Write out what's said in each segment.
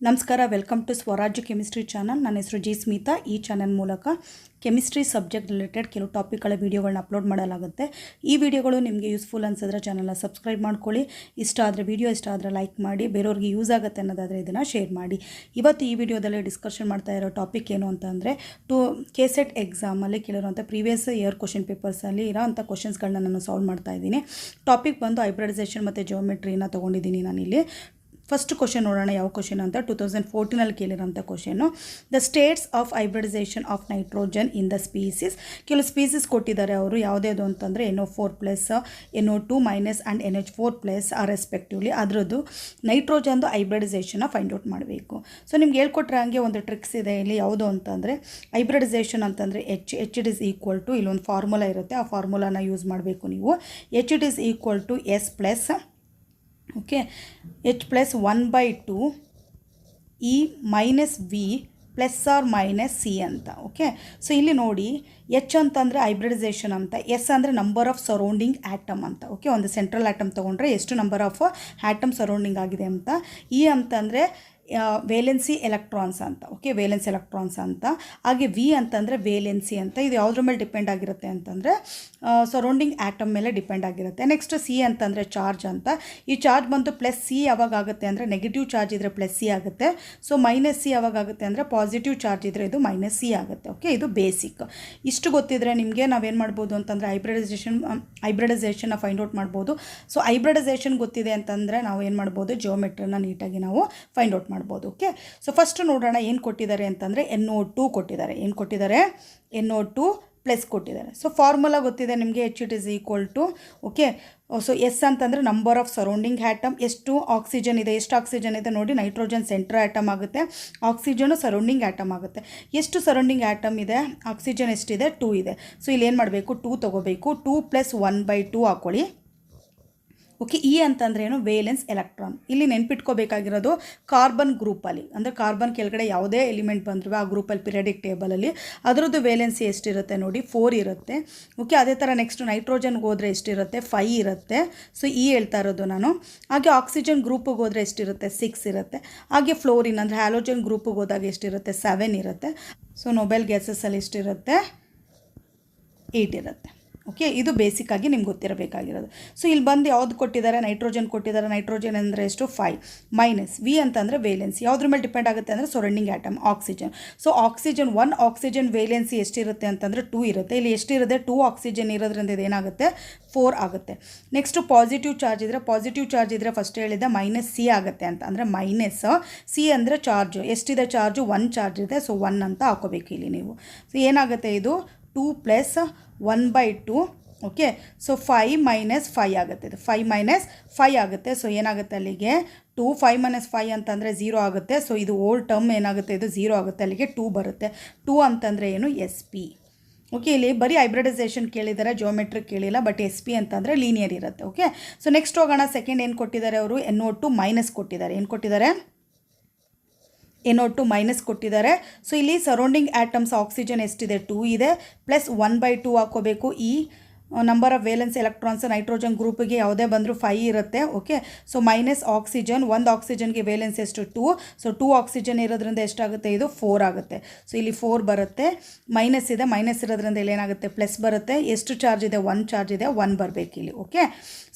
ನಮಸ್ಕಾರ, welcome to ಸ್ವರಾಜ್ಯ chemistry channel. ನನ್ನ ಹೆಸರು ಜಿ ಸ್ಮಿತಾ. ಈ ಚಾನಲ್ ಮೂಲಕ ಕೆಮಿಸ್ಟ್ರಿ ಸಬ್ಜೆಕ್ಟ್ ರಿಲೇಟೆಡ್ ಕೆಲವು ಟಾಪಿಕ್ಗಳ ವೀಡಿಯೋಗಳನ್ನ ಅಪ್ಲೋಡ್ ಮಾಡಲಾಗುತ್ತೆ. ಈ ವಿಡಿಯೋಗಳು ನಿಮಗೆ ಯೂಸ್ಫುಲ್ ಅನ್ಸಿದ್ರೆ ಚಾನಲ್ನ ಸಬ್ಸ್ಕ್ರೈಬ್ ಮಾಡ್ಕೊಳ್ಳಿ. ಇಷ್ಟ ಆದರೆ ಲೈಕ್ ಮಾಡಿ, ಬೇರೆಯವ್ರಿಗೆ ಯೂಸ್ ಆಗುತ್ತೆ ಅನ್ನೋದಾದರೆ ಇದನ್ನು ಶೇರ್ ಮಾಡಿ. ಇವತ್ತು ಈ ವಿಡಿಯೋದಲ್ಲಿ ಡಿಸ್ಕಷನ್ ಮಾಡ್ತಾ ಇರೋ ಟಾಪಿಕ್ ಏನು ಅಂತಂದರೆ, KCET ಎಕ್ಸಾಮಲ್ಲಿ ಕೇಳಿರುವಂಥ ಪ್ರೀವಿಯಸ್ ಇಯರ್ ಕ್ವಶನ್ ಪೇಪರ್ಸಲ್ಲಿ ಇರೋಂಥ ಕ್ವಶನ್ಸ್ಗಳನ್ನ ನಾನು ಸಾಲ್ವ್ ಮಾಡ್ತಾ ಇದ್ದೀನಿ. ಟಾಪಿಕ್ ಬಂದು ಹೈಬ್ರಿಡೈಸೇಷನ್ ಮತ್ತು ಜಿಯೋಮೆಟ್ರಿನ ತೊಗೊಂಡಿದ್ದೀನಿ ನಾನಿಲ್ಲಿ. ಫಸ್ಟ್ ಕ್ವಶನ್ ನೋಡೋಣ ಯಾವ ಕ್ವಶನ್ ಅಂತ. 2014 ಕೇಳಿರೋಂಥ question. The states of hybridisation of nitrogen in the species. ಕೆಲವು ಸ್ಪೀಸೀಸ್ ಕೊಟ್ಟಿದ್ದಾರೆ ಅವರು, ಯಾವುದ್ಯಾವುದು ಅಂತಂದರೆ NO4+, NO2- and NH4+ respectively. ಅದರದ್ದು ನೈಟ್ರೋಜನ್ದು ಹೈಬ್ರಿಡೈಸೇಷನ್ನ ಫೈಂಡ್ ಔಟ್ ಮಾಡಬೇಕು. ಸೊ ನಿಮ್ಗೆ ಹೇಳ್ಕೊಟ್ರೆ ಹಂಗೆ ಒಂದು ಟ್ರಿಕ್ಸ್ ಇದೆ ಇಲ್ಲಿ. ಯಾವುದು ಅಂತಂದರೆ ಹೈಬ್ರಿಡೈಸೇಷನ್ ಅಂತಂದರೆ H it is equal to, ಇಲ್ಲೊಂದು ಫಾರ್ಮುಲಾ ಇರುತ್ತೆ, ಆ ಫಾರ್ಮುಲಾನ ಯೂಸ್ ಮಾಡಬೇಕು ನೀವು. H it is equal to S+, okay, H+1/2 E - V +or - C ಅಂತ. ಓಕೆ, ಸೊ ಇಲ್ಲಿ ನೋಡಿ, H ಅಂತಂದರೆ ಹೈಬ್ರಿಡೈಸೇಷನ್ ಅಂತ, S ಅಂದರೆ ನಂಬರ್ ಆಫ್ ಸರೌಂಡಿಂಗ್ ಆ್ಯಟಮ್ ಅಂತ. ಓಕೆ, ಒಂದು ಸೆಂಟ್ರಲ್ ಆ್ಯಟಮ್ ತೊಗೊಂಡ್ರೆ ಎಷ್ಟು ನಂಬರ್ ಆಫ್ ಆ್ಯಟಮ್ ಸರೌಂಡಿಂಗ್ ಆಗಿದೆ ಅಂತ. E ಅಂತಂದರೆ ವೇಲೆನ್ಸಿ ಎಲೆಕ್ಟ್ರಾನ್ಸ್ ಅಂತ. ಓಕೆ, ವೇಲೆನ್ಸ್ ಎಲೆಕ್ಟ್ರಾನ್ಸ್ ಅಂತ. ಹಾಗೆ ವಿ ಅಂತಂದರೆ ವೇಲೆನ್ಸಿ ಅಂತ. ಇದು ಯಾವುದ್ರ ಮೇಲೆ ಡಿಪೆಂಡ್ ಆಗಿರುತ್ತೆ ಅಂತಂದರೆ ಸರೌಂಡಿಂಗ್ ಆ್ಯಟಮ್ ಮೇಲೆ ಡಿಪೆಂಡ್ ಆಗಿರುತ್ತೆ. ನೆಕ್ಸ್ಟ್ ಸಿ ಅಂತಂದರೆ ಚಾರ್ಜ್ ಅಂತ. ಈ ಚಾರ್ಜ್ ಬಂದು +C ಯಾವಾಗ ಆಗುತ್ತೆ ಅಂದರೆ ನೆಗೆಟಿವ್ ಚಾರ್ಜ್ ಇದ್ದರೆ +C ಆಗುತ್ತೆ. ಸೊ -C ಯಾವಾಗ ಆಗುತ್ತೆ ಅಂದರೆ ಪಾಸಿಟಿವ್ ಚಾರ್ಜ್ ಇದ್ದರೆ ಇದು -C ಆಗುತ್ತೆ. ಓಕೆ, ಇದು ಬೇಸಿಕ್. ಇಷ್ಟು ಗೊತ್ತಿದ್ರೆ ನಿಮಗೆ ನಾವೇನು ಮಾಡ್ಬೋದು ಅಂತಂದರೆ ಹೈಬ್ರಿಡೈಸೇಷನ್ನ ಫೈಂಡ್ ಔಟ್ ಮಾಡ್ಬೋದು. ಸೊ ಹೈಬ್ರಿಡೈಸೇಷನ್ ಗೊತ್ತಿದೆ ಅಂತಂದರೆ ನಾವು ಏನು ಮಾಡ್ಬೋದು, ಜಿಯೋಮೆಟ್ರಿನ ನೀಟಾಗಿ ನಾವು ಫೈಂಡ್ ಔಟ್ ಮಾಡ್ಬೋದು. ಓಕೆ, ಸೊ ಫಸ್ಟ್ ನೋಡೋಣ ಏನು ಕೊಟ್ಟಿದ್ದಾರೆ ಅಂತಂದರೆ NO2 ಕೊಟ್ಟಿದ್ದಾರೆ. ಏನು ಕೊಟ್ಟಿದ್ದಾರೆ? NO2+ ಕೊಟ್ಟಿದ್ದಾರೆ. ಸೊ ಫಾರ್ಮುಲಾ ಗೊತ್ತಿದೆ ನಿಮಗೆ, H it is equal to, okay, so S ಅಂತಂದರೆ ನಂಬರ್ ಆಫ್ ಸರೌಂಡಿಂಗ್ ಆ್ಯಟಮ್. ಎಷ್ಟು ಆಕ್ಸಿಜನ್ ಇದೆ, ಎಷ್ಟು ಆಕ್ಸಿಜನ್ ಇದೆ ನೋಡಿ, ನೈಟ್ರೋಜನ್ ಸೆಂಟ್ರ್ ಆ್ಯಟಮ್ ಆಗುತ್ತೆ, ಆಕ್ಸಿಜನು ಸರೌಂಡಿಂಗ್ ಆ್ಯಟಮ್ ಆಗುತ್ತೆ. ಎಷ್ಟು ಸರೌಂಡಿಂಗ್ ಆ್ಯಟಮ್ ಇದೆ, ಆಕ್ಸಿಜನ್ ಎಷ್ಟಿದೆ, 2 ಇದೆ. ಸೊ ಇಲ್ಲಿ ಏನು ಮಾಡಬೇಕು, 2 ತೊಗೋಬೇಕು. 2 + 1/2 ಹಾಕ್ಕೊಳ್ಳಿ. ಓಕೆ, ಇ ಅಂತಂದ್ರೆ ಏನು, ವೇಲೆನ್ಸ್ ಎಲೆಕ್ಟ್ರಾನ್. ಇಲ್ಲಿ ನೆನ್ಪಿಟ್ಕೋಬೇಕಾಗಿರೋದು ಕಾರ್ಬನ್ ಗ್ರೂಪಲ್ಲಿ, ಅಂದರೆ ಕಾರ್ಬನ್ ಕೆಳಗಡೆ ಯಾವುದೇ ಎಲಿಮೆಂಟ್ ಬಂದರೂ ಆ ಗ್ರೂಪಲ್ಲಿ ಪಿರಿಯಾಡಿಕ್ ಟೇಬಲಲ್ಲಿ ಅದರದ್ದು ವೇಲೆನ್ಸಿ ಎಷ್ಟಿರುತ್ತೆ ನೋಡಿ, 4 ಇರುತ್ತೆ. ಓಕೆ, ಅದೇ ಥರ ನೆಕ್ಸ್ಟ್ ನೈಟ್ರೋಜನ್ಗೆ ಹೋದರೆ ಎಷ್ಟಿರುತ್ತೆ, 5 ಇರುತ್ತೆ. ಸೊ ಇ ಹೇಳ್ತಾ ಇರೋದು ನಾನು. ಹಾಗೆ ಆಕ್ಸಿಜನ್ ಗ್ರೂಪಿಗೆ ಹೋದರೆ ಎಷ್ಟಿರುತ್ತೆ, 6 ಇರುತ್ತೆ. ಹಾಗೆ ಫ್ಲೋರಿನ್ ಅಂದರೆ ಹ್ಯಾಲೋಜನ್ ಗ್ರೂಪಿಗೆ ಹೋದಾಗ ಎಷ್ಟಿರುತ್ತೆ, 7 ಇರುತ್ತೆ. ಸೊ ನೊಬೆಲ್ ಗ್ಯಾಸಸ್ಸಲ್ಲಿ ಎಷ್ಟಿರುತ್ತೆ, 8 ಇರುತ್ತೆ. ಓಕೆ, ಇದು ಬೇಸಿಕ್ಕಾಗಿ ನಿಮ್ಗೆ ಗೊತ್ತಿರಬೇಕಾಗಿರೋದು. ಸೊ ಇಲ್ಲಿ ಬಂದು ಯಾವ್ದು ಕೊಟ್ಟಿದ್ದಾರೆ, ನೈಟ್ರೋಜನ್ ಕೊಟ್ಟಿದ್ದಾರೆ. ನೈಟ್ರೋಜನ್ ಅಂದರೆ ಎಷ್ಟು, 5 - ವಿ ಅಂತಂದರೆ ವೇಲೆನ್ಸಿ. ಯಾವುದ್ರ ಮೇಲೆ ಡಿಪೆಂಡ್ ಆಗುತ್ತೆ ಅಂದರೆ surrounding atom, oxygen. So oxygen, 1 oxygen valency ಎಷ್ಟಿರುತ್ತೆ ಅಂತಂದರೆ 2 ಇರುತ್ತೆ. ಇಲ್ಲಿ ಎಷ್ಟಿರುತ್ತೆ, 2 ಆಕ್ಸಿಜನ್ ಇರೋದ್ರಿಂದ ಇದೇನಾಗುತ್ತೆ, 4 ಆಗುತ್ತೆ. ನೆಕ್ಸ್ಟು ಪಾಸಿಟಿವ್ ಚಾರ್ಜ್ ಇದ್ದರೆ ಫಸ್ಟ್ ಹೇಳಿದ್ದೆ -C ಆಗುತ್ತೆ ಅಂತ. ಅಂದರೆ -C ಅಂದರೆ ಚಾರ್ಜು ಎಷ್ಟಿದೆ, ಚಾರ್ಜು 1 ಚಾರ್ಜ್ ಇದೆ. ಸೊ 1 ಅಂತ ಹಾಕೋಬೇಕು ಇಲ್ಲಿ ನೀವು. ಸೊ ಏನಾಗುತ್ತೆ, ಇದು 2 + 1/2. ಓಕೆ, ಸೊ 5 - 5 ಆಗುತ್ತೆ. ಇದು 5 - 5 ಆಗುತ್ತೆ. ಸೊ ಏನಾಗುತ್ತೆ ಅಲ್ಲಿಗೆ 2, 5 - 5 ಅಂತಂದರೆ 0 ಆಗುತ್ತೆ. ಸೊ ಇದು ಓಲ್ಡ್ ಟರ್ಮ್ ಏನಾಗುತ್ತೆ, ಇದು 0 ಆಗುತ್ತೆ. ಅಲ್ಲಿಗೆ 2 ಬರುತ್ತೆ. 2 ಅಂತಂದರೆ ಏನು, SP. ಓಕೆ, ಇಲ್ಲಿ ಬರೀ ಹೈಬ್ರಿಡೈಸೇಷನ್ ಕೇಳಿದ್ದಾರೆ, ಜಿಯೋಮೆಟ್ರಿ ಕೇಳಿಲ್ಲ. ಬಟ್ SP ಅಂತಂದರೆ ಲೀನಿಯರ್ ಇರುತ್ತೆ. ಓಕೆ, ಸೊ ನೆಕ್ಸ್ಟ್ ಹೋಗೋಣ. ಸೆಕೆಂಡ್ ಏನು ಕೊಟ್ಟಿದ್ದಾರೆ ಅವರು, NO2- ಕೊಟ್ಟಿದ್ದಾರೆ. ಏನು ಕೊಟ್ಟಿದ್ದಾರೆ, NO2- ಕೊಟ್ಟಿದ್ದಾರೆ. ಸೊ ಇಲ್ಲಿ ಸರೌಂಡಿಂಗ್ ಆ್ಯಟಮ್ಸ್ ಆಕ್ಸಿಜನ್ ಎಷ್ಟಿದೆ, 2 ಇದೆ. +1/2 ಹಾಕೋಬೇಕು. ಈ number of valence electrons nitrogen ಗ್ರೂಪಿಗೆ ಯಾವುದೇ ಬಂದರೂ 5 ಇರುತ್ತೆ. ಓಕೆ, ಸೊ ಆಕ್ಸಿಜನ್, 1 ಆಕ್ಸಿಜನ್ಗೆ ವೇಲೆನ್ಸ್ ಎಷ್ಟು, 2. ಸೊ 2 ಆಕ್ಸಿಜನ್ ಇರೋದ್ರಿಂದ ಎಷ್ಟಾಗುತ್ತೆ, ಇದು 4 ಆಗುತ್ತೆ. ಸೊ ಇಲ್ಲಿ 4 ಬರುತ್ತೆ. ಮೈನಸ್ ಇದೆ, ಮೈನಸ್ ಇರೋದ್ರಿಂದ ಇಲ್ಲಿ ಏನಾಗುತ್ತೆ, ಪ್ಲಸ್ ಬರುತ್ತೆ. ಎಷ್ಟು ಚಾರ್ಜ್ ಇದೆ, 1 ಚಾರ್ಜ್ ಇದೆ, 1 ಬರಬೇಕು ಇಲ್ಲಿ. ಓಕೆ,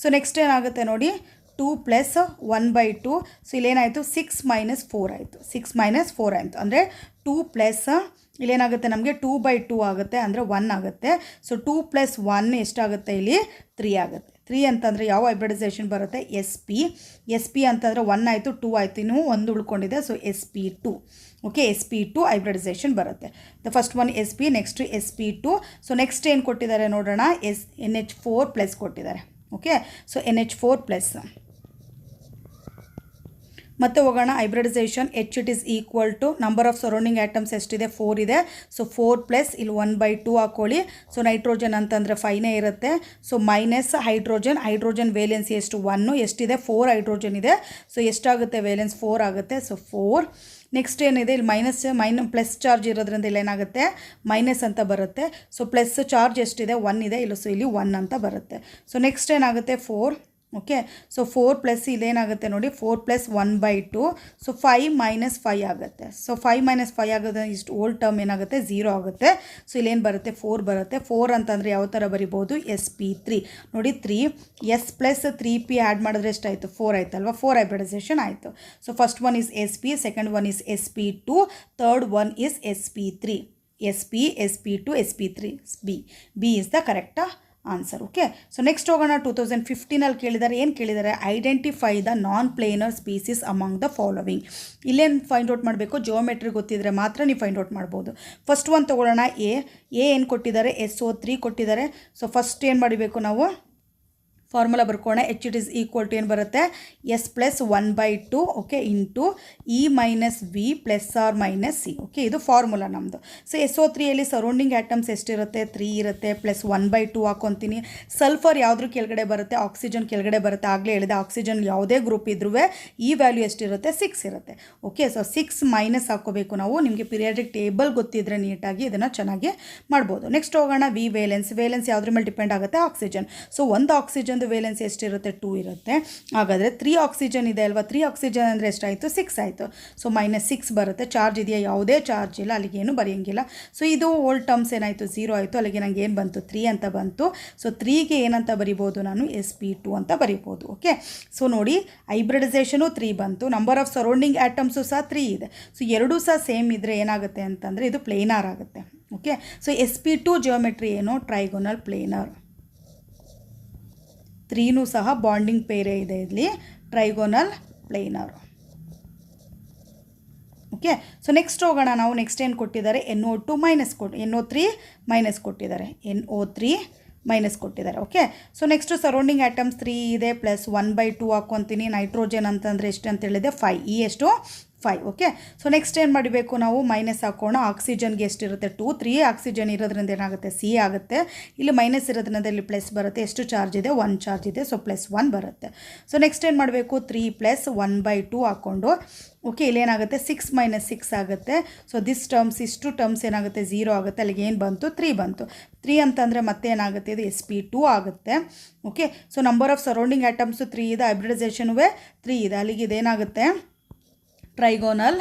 ಸೊ ನೆಕ್ಸ್ಟ್ ಏನಾಗುತ್ತೆ ನೋಡಿ, 2 + 1/2. ಸೊ ಇಲ್ಲೇನಾಯಿತು, 6 - 4 ಆಯಿತು. 6 - 4 ಆಯಿತು ಅಂದರೆ 2 + ಇಲ್ಲೇನಾಗುತ್ತೆ ನಮಗೆ 2/2 ಆಗುತ್ತೆ, ಅಂದರೆ 1 ಆಗುತ್ತೆ. ಸೊ 2 + 1 ಎಷ್ಟಾಗುತ್ತೆ, ಇಲ್ಲಿ 3 ಆಗುತ್ತೆ. 3 ಅಂತಂದರೆ ಯಾವ ಹೈಬ್ರಿಡೈಸೇಷನ್ ಬರುತ್ತೆ, SP ಅಂತಂದರೆ 1 ಆಯಿತು, 2 ಆಯಿತು, ಇನ್ನೂ 1 ಉಳ್ಕೊಂಡಿದೆ. So SP2. Okay, SP2 hybridisation ಬರುತ್ತೆ. The first one SP, next SP2. So next ಏನು ಕೊಟ್ಟಿದ್ದಾರೆ ನೋಡೋಣ, NH4+ ಕೊಟ್ಟಿದ್ದಾರೆ. Okay, so NH4+. ಮತ್ತೆ ಹೋಗೋಣ, hybridisation H it is equal to number of surrounding atoms ಎಷ್ಟಿದೆ, 4 ಇದೆ. ಸೊ 4+ ಇಲ್ಲಿ 1/2 ಹಾಕ್ಕೊಳ್ಳಿ. ಸೊ ನೈಟ್ರೋಜನ್ ಅಂತಂದರೆ 5ನೇ ಇರುತ್ತೆ. ಸೊ ಹೈಡ್ರೋಜನ್ ವೇಲೆನ್ಸಿ ಎಷ್ಟು, 1. ಎಷ್ಟಿದೆ, 4 ಹೈಡ್ರೋಜನ್ ಇದೆ. ಸೊ ಎಷ್ಟಾಗುತ್ತೆ ವೇಲೆನ್ಸ್, 4 ಆಗುತ್ತೆ. ಸೊ 4. ನೆಕ್ಸ್ಟ್ ಏನಿದೆ, ಇಲ್ಲಿ ಪ್ಲಸ್ ಚಾರ್ಜ್ ಇರೋದ್ರಿಂದ ಇಲ್ಲಿ ಏನಾಗುತ್ತೆ, ಮೈನಸ್ ಅಂತ ಬರುತ್ತೆ. ಸೊ ಪ್ಲಸ್ ಚಾರ್ಜ್ ಎಷ್ಟಿದೆ, 1 ಇದೆ. ಇಲ್ಲ, ಸೊ ಇಲ್ಲಿ 1 ಅಂತ ಬರುತ್ತೆ. ಸೊ ನೆಕ್ಸ್ಟ್ ಏನಾಗುತ್ತೆ, 4 ಓಕೆ. ಸೊ 4 ಪ್ಲಸ್ ಇಲ್ಲೇನಾಗುತ್ತೆ ನೋಡಿ 4 ಪ್ಲಸ್ 1/2. ಸೊ 5 ಮೈನಸ್ 5 ಆಗುತ್ತೆ. ಸೊ 5 ಮೈನಸ್ 5 ಆಗೋದು ಇಷ್ಟು ಓಲ್ಡ್ ಟರ್ಮ್ ಏನಾಗುತ್ತೆ 0 ಆಗುತ್ತೆ. ಸೊ ಇಲ್ಲೇನು ಬರುತ್ತೆ 4 ಬರುತ್ತೆ. 4 ಅಂತಂದರೆ ಯಾವ ಥರ ಬರಿಬೋದು SP3 ನೋಡಿ 3 S ಪ್ಲಸ್ 3P ಆ್ಯಡ್ ಮಾಡಿದ್ರೆ ಎಷ್ಟಾಯಿತು 4 ಆಯ್ತಲ್ವಾ. 4 ಹೈಬ್ರಿಡೈಸೇಷನ್ ಆಯಿತು. So first one is SP, second one is SP2, third one is SP3. SP2 SP3 B is the correct answer. Okay. So next ಹೋಗೋಣ. 2015 ಕೇಳಿದ್ದಾರೆ. ಏನು ಕೇಳಿದ್ದಾರೆ? Identify the non planar species among the following. ಇಲ್ಲೇನು find out ಮಾಡಬೇಕು? Geometry ಗೊತ್ತಿದ್ರೆ ಮಾತ್ರ ನೀವು find out ಮಾಡ್ಬೋದು. ಫಸ್ಟ್ ಒನ್ ತೊಗೊಳ್ಳೋಣ. ಏನು ಕೊಟ್ಟಿದ್ದಾರೆ? SO3 ಕೊಟ್ಟಿದ್ದಾರೆ. ಸೊ ಫಸ್ಟ್ ಏನು ಮಾಡಬೇಕು ನಾವು? ಫಾರ್ಮುಲಾ ಬರ್ಕೋಣ. H it is equal to ಏನು ಬರುತ್ತೆ? S plus 1/2 okay into E minus V plus R minus C. Okay, ಇದು ಫಾರ್ಮುಲಾ ನಮ್ಮದು. ಸೊ SO3ಯಲ್ಲಿ ಸರೌಂಡಿಂಗ್ ಆಟಮ್ಸ್ ಎಷ್ಟಿರುತ್ತೆ? 3 ಇರುತ್ತೆ. ಪ್ಲಸ್ 1/2 ಹಾಕೊತೀನಿ. ಸಲ್ಫರ್ ಯಾವುದ್ರ ಕೆಳಗಡೆ ಬರುತ್ತೆ? ಆಕ್ಸಿಜನ್ ಕೆಳಗಡೆ ಬರುತ್ತೆ. ಆಗಲೇ ಹೇಳಿದೆ ಆಕ್ಸಿಜನ್ ಯಾವುದೇ ಗ್ರೂಪ್ ಇದ್ರೂ ಈ ವ್ಯಾಲ್ಯೂ ಎಷ್ಟಿರುತ್ತೆ? 6 ಇರುತ್ತೆ. ಓಕೆ. ಸೊ 6 ಮೈನಸ್ ಹಾಕೋಬೇಕು ನಾವು. ನಿಮಗೆ ಪೀರಿಯಾಡಿಕ್ ಟೇಬಲ್ ಗೊತ್ತಿದ್ರೆ ನೀಟಾಗಿ ಇದನ್ನು ಚೆನ್ನಾಗಿ ಮಾಡ್ಬೋದು. ನೆಕ್ಸ್ಟ್ ಹೋಗೋಣ. V valence. ವೇಲೆನ್ಸ್ ಯಾವುದ್ರ ಮೇಲೆ ಡಿಪೆಂಡ್ ಆಗುತ್ತೆ? ಆಕ್ಸಿಜನ್. ಸೊ ಒಂದು ಆಕ್ಸಿಜನ್ ವೇಲೆನ್ಸ್ ಎಷ್ಟಿರುತ್ತೆ? 2 ಇರುತ್ತೆ. ಹಾಗಾದರೆ 3 ಆಕ್ಸಿಜನ್ ಇದೆ ಅಲ್ವಾ? 3 ಆಕ್ಸಿಜನ್ ಅಂದರೆ ಎಷ್ಟಾಯಿತು? 6 ಆಯಿತು. ಸೊ ಮೈನಸ್ 6 ಬರುತ್ತೆ. ಚಾರ್ಜ್ ಇದೆಯಾ? ಯಾವುದೇ ಚಾರ್ಜ್ ಇಲ್ಲ. ಅಲ್ಲಿಗೇನು ಬರೆಯೋಂಗಿಲ್ಲ. ಸೊ ಇದು ಓಲ್ಡ್ ಟರ್ಮ್ಸ್ ಏನಾಯಿತು? 0 ಆಯಿತು. ಅಲ್ಲಿಗೆ ನನಗೆ ಏನು ಬಂತು? 3 ಅಂತ ಬಂತು. ಸೊ 3ಗೆ ಏನಂತ ಬರಿಬೋದು ನಾನು? SP2 ಅಂತ ಬರಿಬೋದು. ಓಕೆ. ಸೊ ನೋಡಿ ಹೈಬ್ರಿಡೈಸೇಷನು 3 ಬಂತು. ನಂಬರ್ ಆಫ್ ಸರೌಂಡಿಂಗ್ ಆಟಮ್ಸು ಸಹ 3 ಇದೆ. ಸೊ ಎರಡೂ ಸಹ ಸೇಮ್ ಇದ್ದರೆ ಏನಾಗುತ್ತೆ ಅಂತಂದರೆ ಇದು ಪ್ಲೇನಾರ್ ಆಗುತ್ತೆ. ಓಕೆ. ಸೊ SP2 ಜಿಯೋಮೆಟ್ರಿ ಏನು? Trigonal planar. 3ನೂ ಸಹ ಬಾಂಡಿಂಗ್ ಪೇರೇ ಇದೆ ಇಲ್ಲಿ. Trigonal planar. Okay. So next ಹೋಗೋಣ ನಾವು. ನೆಕ್ಸ್ಟ್ ಏನು ಕೊಟ್ಟಿದ್ದಾರೆ? NO2 ಮೈನಸ್ NO3 ಮೈನಸ್ ಕೊಟ್ಟಿದ್ದಾರೆ. NO3 ಮೈನಸ್ ಕೊಟ್ಟಿದ್ದಾರೆ. Okay. So next surrounding atoms 3 ಇದೆ. ಪ್ಲಸ್ 1/2 ಹಾಕ್ಕೊತೀನಿ. ನೈಟ್ರೋಜನ್ ಅಂತಂದರೆ ಎಷ್ಟು ಅಂತ ಹೇಳಿದೆ? 5. ಈ ಎಷ್ಟು? 5. ಓಕೆ. ಸೊ ನೆಕ್ಸ್ಟ್ ಏನು ಮಾಡಬೇಕು ನಾವು? ಮೈನಸ್ ಹಾಕೋಣ. ಆಕ್ಸಿಜನ್ಗೆ ಎಷ್ಟಿರುತ್ತೆ? 2. 3 ಆಕ್ಸಿಜನ್ ಇರೋದ್ರಿಂದ ಏನಾಗುತ್ತೆ? C ಆಗುತ್ತೆ. ಇಲ್ಲಿ ಮೈನಸ್ ಇರೋದ್ರಿಂದ ಇಲ್ಲಿ ಪ್ಲಸ್ ಬರುತ್ತೆ. ಎಷ್ಟು ಚಾರ್ಜ್ ಇದೆ? 1 ಚಾರ್ಜ್ ಇದೆ. ಸೊ ಪ್ಲಸ್ 1 ಬರುತ್ತೆ. ಸೊ ನೆಕ್ಸ್ಟ್ ಏನು ಮಾಡಬೇಕು? 3 ಪ್ಲಸ್ 1/2 ಹಾಕ್ಕೊಂಡು ಓಕೆ ಇಲ್ಲೇನಾಗುತ್ತೆ? 6 ಮೈನಸ್ 6 ಆಗುತ್ತೆ. ಸೊ ದಿಸ್ ಟರ್ಮ್ಸ್ ಇಷ್ಟು ಟರ್ಮ್ಸ್ ಏನಾಗುತ್ತೆ? 0 ಆಗುತ್ತೆ. ಅಲ್ಲಿಗೆ ಏನು ಬಂತು? 3 ಬಂತು. 3 ಅಂತಂದರೆ ಮತ್ತೆ ಏನಾಗುತ್ತೆ? ಇದು SP2 ಆಗುತ್ತೆ. Okay. So number of surrounding atoms 3 ಇದೆ. ಹೈಬ್ರಿಡೈಸೇಷನ್ 3 ಇದೆ. ಅಲ್ಲಿಗೆ ಇದೇನಾಗುತ್ತೆ? ಟ್ರೈಗೋನಲ್